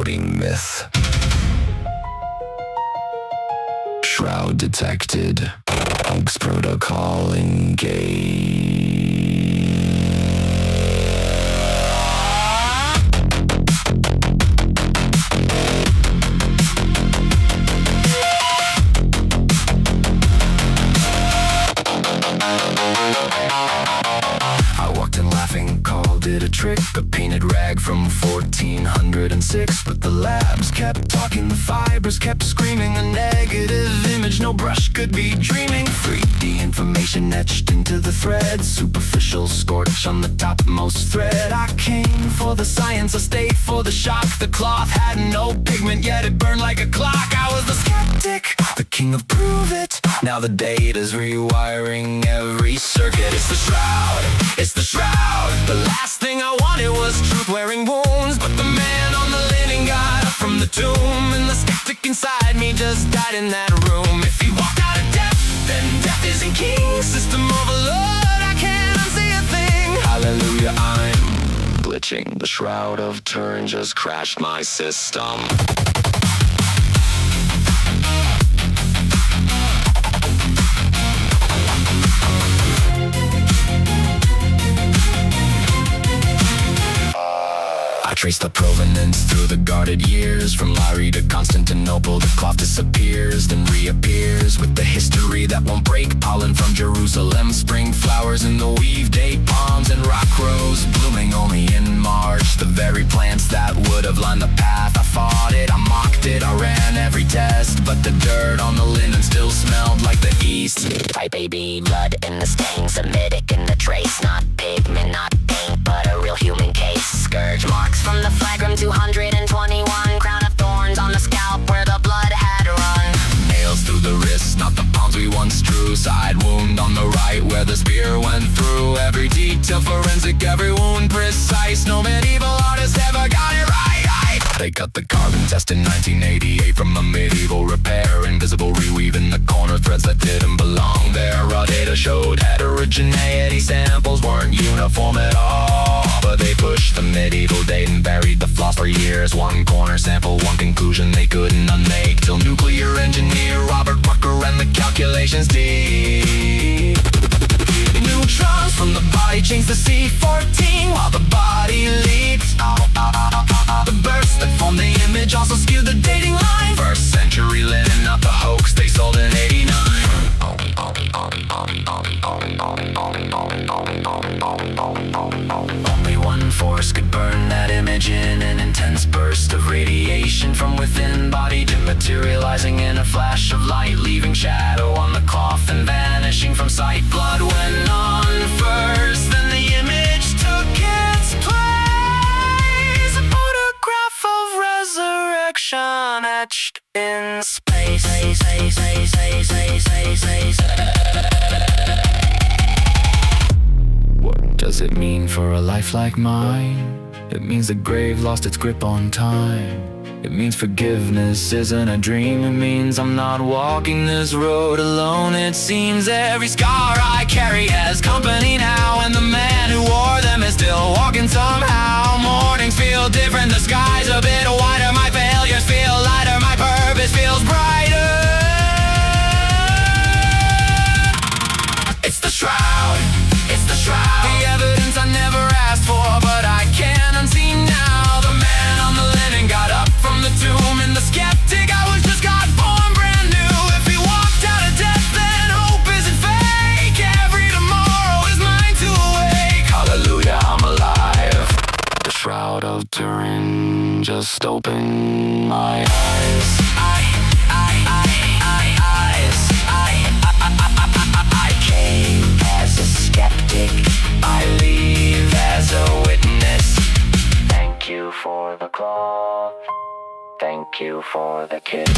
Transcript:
Exploding myth. Shroud detected. Hoax protocol engaged. I walked in laughing, called it a trick, a painted rag from 1406. But the labs kept talking, the fibers kept screaming, a negative image no brush could be dreaming. 3D information etched into the thread, superficial scorch on the topmost thread. I came for the science, I stayed for the shock. The cloth had no pigment, yet it burned like a clock. I was the skeptic, the king of prove it. Now the data's rewiring every circuit. It's the shroud, it's the shroud. The last thing I wanted was truth wearing wounds, but the man on the linen got up from the tomb, and the skeptic inside me just died in that room. If he walked out of death, then death isn't king. System overload, I can't unsee a thing. Hallelujah, I'm glitching. The shroud of Turin just crashed my system. I trace the provenance through the guarded years. From Lyri to Constantinople, the cloth disappears, then reappears with the history that won't break. Pollen from Jerusalem, spring flowers in the weave, date palms and rock rose blooming only in March. The very plants that would have lined the path, I fought it, I mocked it, I ran every test, but the dirt on the linen still smelled like the east. Type AB, blood in the stain, Semitic in the trace, not pigment, not paint, but a real human case. Scourge marks from the flagrum 221, crown of thorns on the scalp where the blood had run. Nails through the wrists, not the palms we once drew. Side wound on the right where the spear went through. Every detail forensic, every wound precise. No medieval artist ever got it right. They cut the carbon test in 1988 from a medieval repair. Invisible reweave in the corner, threads that didn't belong there. Raw data showed heterogeneity, samples weren't uniform at all. But they pushed the medieval date and buried the flaws for years. One corner sample, one conclusion they couldn't unmake, till nuclear engineer Robert Rucker ran the calculations deep. Neutrons from the body changed the C14 while the body leaked. The burst that formed the image also skewed the dating line. First century linen, not the hoax they sold in '89. Only one force could burn that image in an intense burst of radiation from within, body dematerializing in a flash of light, leaving shadow on the cloth and vanishing from sight. Blood went on first, then the image took its place. A photograph of resurrection etched in space. What does it mean for a life like mine? It means the grave lost its grip on time. It means forgiveness isn't a dream. It means I'm not walking this road alone. It seems every scar I carry has company now, and the man who wore them is still walking somehow. Mornings feel different, the sky's a bit wider. My failures feel lighter, my purpose feels brighter. It's the shroud, it's the shroud. The evidence I never asked for, but I can't unsee now. The man on the linen got up from the tomb, and the skeptic I was just got born brand new. If he walked out of death, then hope isn't fake. Every tomorrow is mine to awake. Hallelujah, I'm alive. The shroud of Turin just opened my eyes. I came as a skeptic, I leave as a witness. Thank you for the cloth, thank you for the kiss.